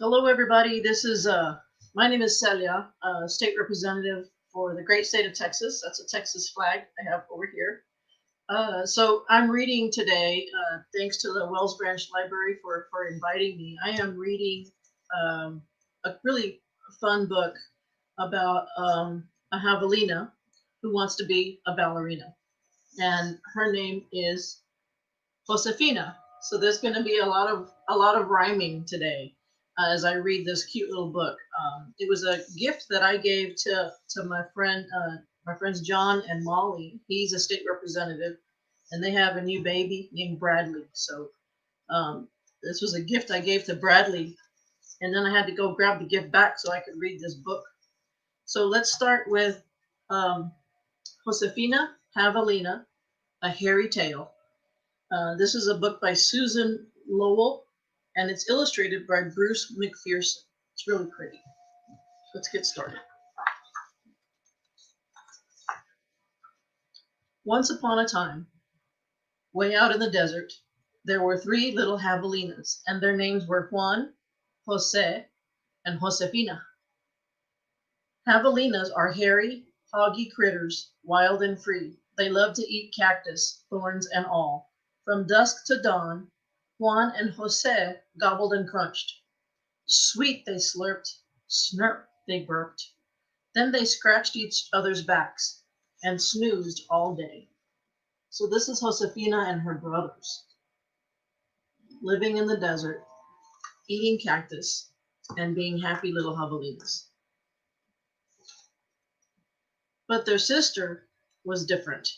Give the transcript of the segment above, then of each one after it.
Hello, everybody. This is my name is Celia, state representative for the great state of Texas. That's a Texas flag I have over here. So I'm reading today, thanks to the Wells Branch Library for inviting me. I am reading um, a really fun book about a javelina who wants to be a ballerina, and her name is Josefina. So there's going to be a lot of rhyming today as I read this cute little book. It was a gift that I gave to my friends John and Molly. He's a state representative, and they have a new baby named Bradley. So this was a gift I gave to Bradley, and then I had to go grab the gift back so I could read this book. So let's start with um, Josefina Javelina, A Hairy Tale. This is a book by Susan Lowell, and it's illustrated by Bruce McPherson. It's really pretty. Let's get started. Once upon a time, way out in the desert, there were three little javelinas, and their names were Juan, Jose, and Josefina. Javelinas are hairy, hoggy critters, wild and free. They love to eat cactus, thorns and all. From dusk to dawn, Juan and Jose gobbled and crunched. Sweet they slurped, snurp they burped. Then they scratched each other's backs and snoozed all day. So this is Josefina and her brothers living in the desert, eating cactus, and being happy little javelinas. But their sister was different.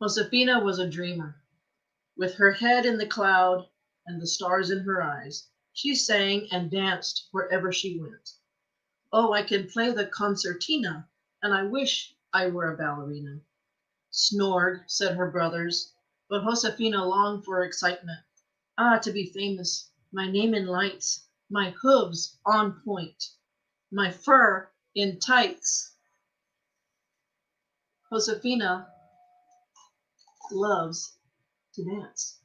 Josefina was a dreamer. With her head in the cloud and the stars in her eyes, she sang and danced wherever she went. Oh, I can play the concertina, and I wish I were a ballerina. Snored, said her brothers, but Josefina longed for excitement. Ah, to be famous, my name in lights, my hooves on point, my fur in tights. Josefina loves to dance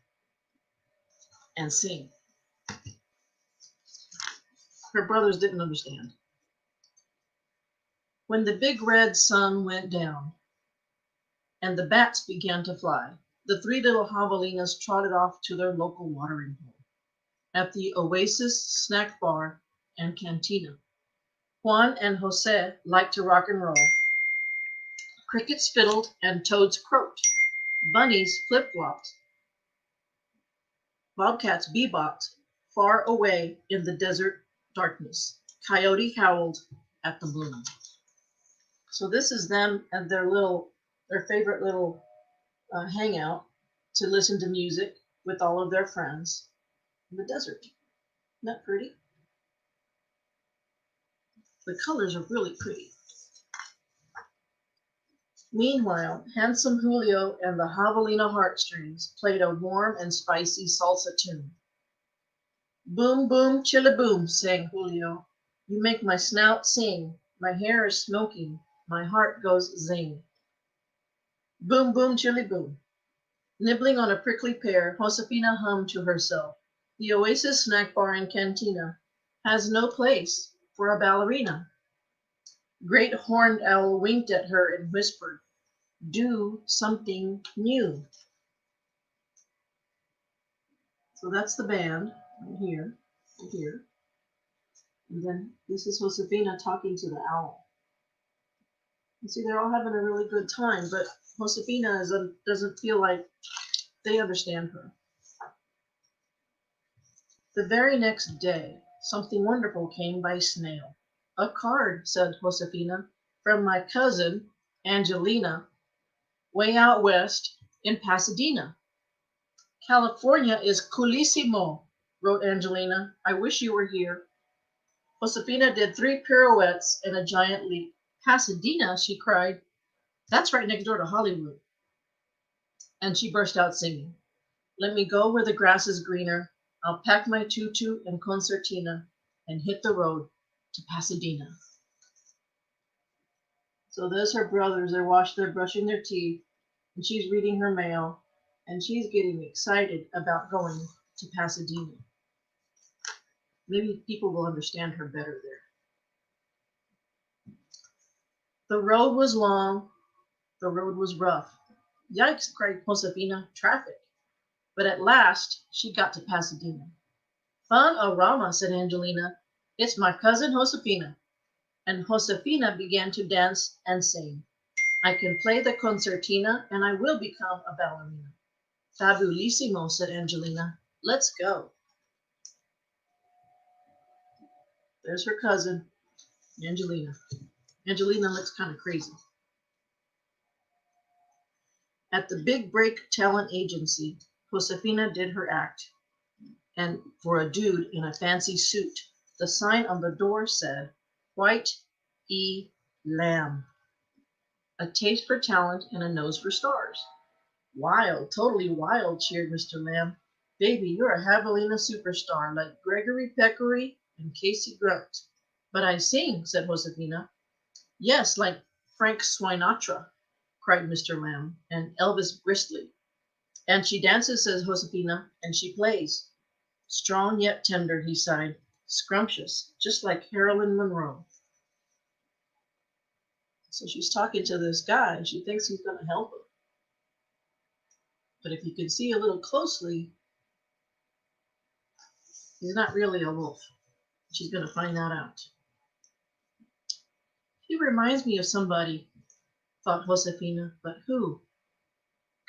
and sing. Her brothers didn't understand. When the big red sun went down and the bats began to fly, the three little javelinas trotted off to their local watering hole at the Oasis Snack Bar and Cantina. Juan and Jose liked to rock and roll. Crickets fiddled and toads croaked. Bunnies flip-flopped. Bobcats bebopped far away in the desert darkness. Coyote howled at the moon. So this is them and their favorite little hangout to listen to music with all of their friends in the desert. Isn't that pretty? The colors are really pretty. Meanwhile, handsome Julio and the javelina heartstrings played a warm and spicy salsa tune. Boom, boom, chilla boom, sang Julio. You make my snout sing, my hair is smoking, my heart goes zing. Boom, boom, chilly boom. Nibbling on a prickly pear, Josefina hummed to herself. The Oasis snack bar and cantina has no place for a ballerina. Great horned owl winked at her and whispered, do something new. So that's the band right here, right here. And then this is Josefina talking to the owl. You see, they're all having a really good time, but Josefina doesn't feel like they understand her. The very next day, something wonderful came by snail. A card, said Josefina, from my cousin, Angelina, way out west in Pasadena. California is coolissimo, wrote Angelina. I wish you were here. Josefina did 3 pirouettes and a giant leap. Pasadena, she cried. That's right next door to Hollywood. And she burst out singing. Let me go where the grass is greener. I'll pack my tutu and concertina and hit the road to Pasadena. So there's her brothers. They're brushing their teeth, and she's reading her mail, and she's getting excited about going to Pasadena. Maybe people will understand her better there. The road was long, the road was rough. Yikes, cried Josefina, traffic. But at last she got to Pasadena. Fun a rama, said Angelina. It's my cousin Josefina. And Josefina began to dance and sing. I can play the concertina and I will become a ballerina. Fabulissimo, said Angelina. Let's go. There's her cousin, Angelina. Angelina looks kind of crazy. At the Big Break Talent Agency, Josefina did her act. And for a dude in a fancy suit, the sign on the door said, White E. Lamb. A taste for talent and a nose for stars. Wild, totally wild, cheered Mr. Lamb. Baby, you're a Javelina superstar like Gregory Peccary and Casey Grunt. But I sing, said Josefina. Yes, like Frank Sinatra, cried Mr. Lamb, and Elvis Brisley. And she dances, says Josefina, and she plays. Strong yet tender, he sighed. Scrumptious, just like Marilyn Monroe. So she's talking to this guy, and she thinks he's going to help her. But if you can see a little closely, he's not really a wolf. She's going to find that out. He reminds me of somebody, thought Josefina, but who?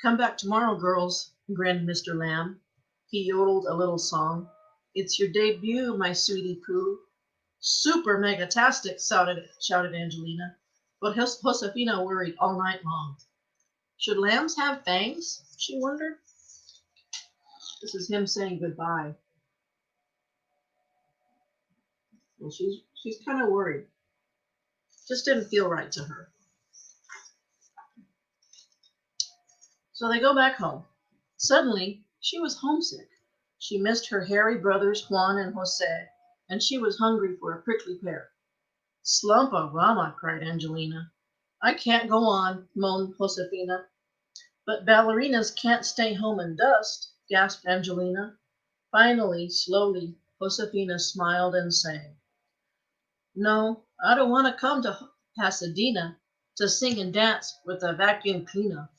Come back tomorrow, girls, grinned Mr. Lamb. He yodeled a little song. It's your debut, my sweetie poo. Super megatastic, shouted Angelina. But Josefina worried all night long. Should lambs have fangs? She wondered. This is him saying goodbye. Well, she's kind of worried. Just didn't feel right to her. So they go back home. Suddenly, she was homesick. She missed her hairy brothers Juan and Jose, and she was hungry for a prickly pear. Slumpa Rama, cried Angelina. I can't go on, moaned Josefina. But ballerinas can't stay home and dust, gasped Angelina. Finally, slowly, Josefina smiled and sang. No, I don't want to come to Pasadena to sing and dance with a vacuum cleaner.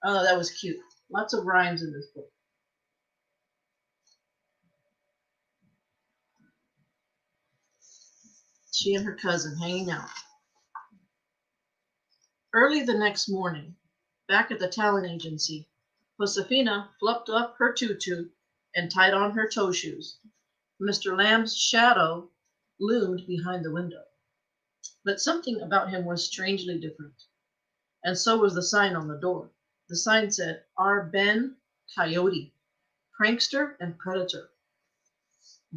Oh, that was cute. Lots of rhymes in this book. She and her cousin hanging out. Early the next morning, back at the talent agency, Josefina fluffed up her tutu and tied on her toe shoes. Mr. Lamb's shadow loomed behind the window. But something about him was strangely different. And so was the sign on the door. The sign said, R. Ben Coyote, prankster and predator.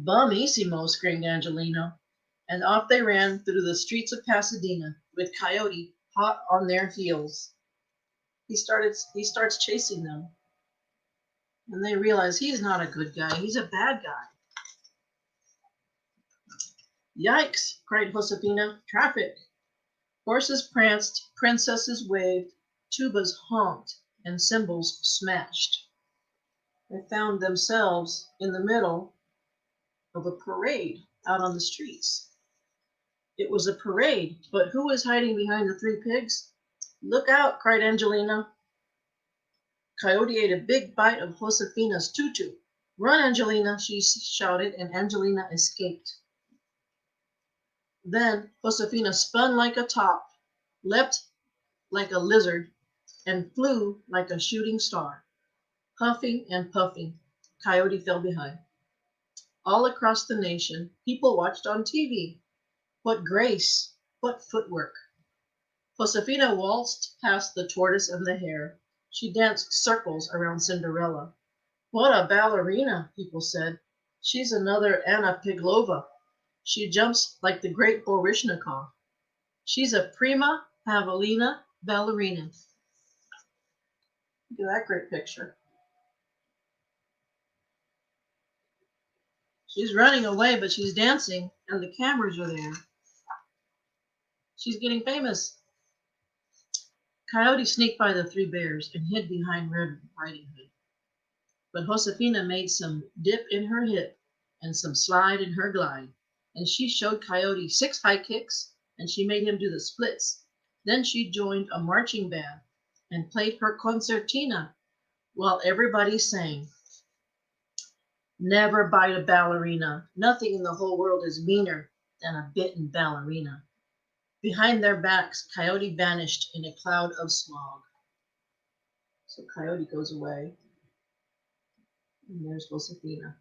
Bumissimo, screamed Angelina. And off they ran through the streets of Pasadena with Coyote hot on their heels. He starts chasing them. And they realize he's not a good guy. He's a bad guy. Yikes, cried Josefina. Traffic. Horses pranced, princesses waved, tubas honked, and cymbals smashed. They found themselves in the middle of a parade out on the streets. It was a parade, but who was hiding behind the three pigs? Look out, cried Angelina. Coyote ate a big bite of Josefina's tutu. Run, Angelina, she shouted, and Angelina escaped. Then Josefina spun like a top, leapt like a lizard, and flew like a shooting star. Puffing and puffing, Coyote fell behind. All across the nation, people watched on TV. What grace, what footwork. Josefina waltzed past the tortoise and the hare. She danced circles around Cinderella. What a ballerina, people said. She's another Anna Piglova. She jumps like the great Baryshnikov. She's a prima Javelina ballerina. Look at that great picture. She's running away, but she's dancing, and the cameras are there. She's getting famous. Coyote sneaked by the three bears and hid behind Red Riding Hood. But Josefina made some dip in her hip and some slide in her glide. And she showed Coyote 6 high kicks, and she made him do the splits. Then she joined a marching band and played her concertina while everybody sang. Never bite a ballerina. Nothing in the whole world is meaner than a bitten ballerina. Behind their backs, Coyote vanished in a cloud of smog. So Coyote goes away, and there's Josefina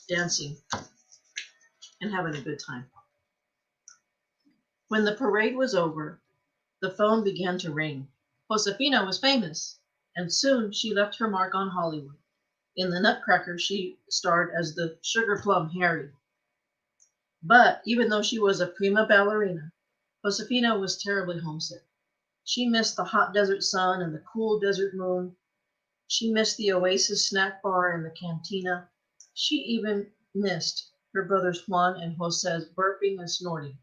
dancing and having a good time. When the parade was over, the phone began to ring. Josefina was famous, and soon she left her mark on Hollywood. In the Nutcracker, she starred as the Sugar Plum Harry. But even though she was a prima ballerina, Josefina was terribly homesick. She missed the hot desert sun and the cool desert moon. She missed the oasis snack bar and the cantina. She even missed her brothers Juan and Jose's burping and snorting.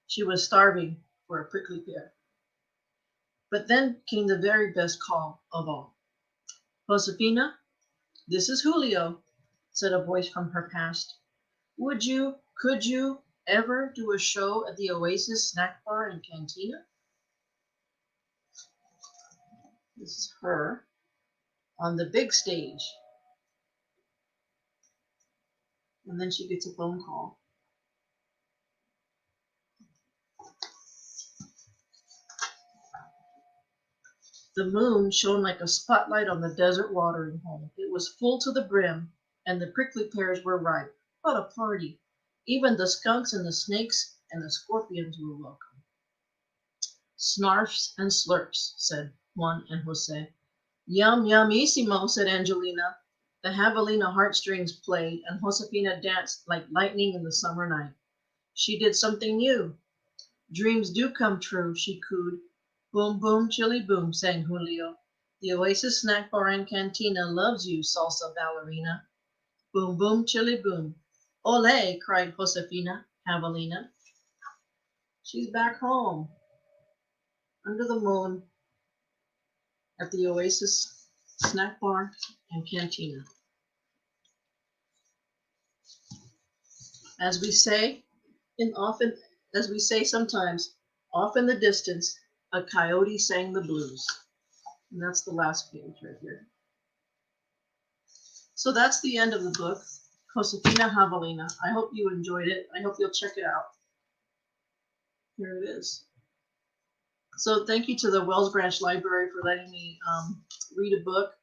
She was starving for a prickly pear. But then came the very best call of all. Josefina, this is Julio, said a voice from her past. Could you ever do a show at the Oasis snack bar and cantina? This is her on the big stage. And then she gets a phone call. The moon shone like a spotlight on the desert watering hole. It was full to the brim, and the prickly pears were ripe. What a party! Even the skunks and the snakes and the scorpions were welcome. Snarfs and slurps, said Juan and Jose. Yum, yumissimo, said Angelina. The Javelina heartstrings played, and Josefina danced like lightning in the summer night. She did something new. Dreams do come true, she cooed. Boom, boom, chili boom, sang Julio. The Oasis snack bar and cantina loves you, salsa ballerina. Boom, boom, chili boom. Ole, cried Josefina Javelina. She's back home, under the moon, at the Oasis snack bar and cantina. As we say, as we say sometimes, off in the distance, a coyote sang the blues. And that's the last page right here. So that's the end of the book, Josefina Javelina. I hope you enjoyed it. I hope you'll check it out. Here it is. So thank you to the Wells Branch Library for letting me read a book.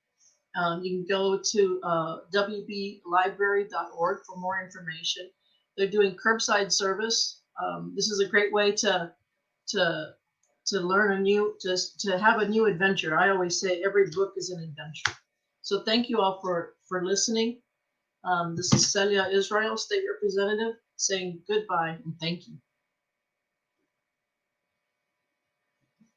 You can go to wblibrary.org for more information. They're doing curbside service. This is a great way to learn to have a new adventure. I always say every book is an adventure. So thank you all for listening. This is Celia Israel, State Representative, saying goodbye and thank you.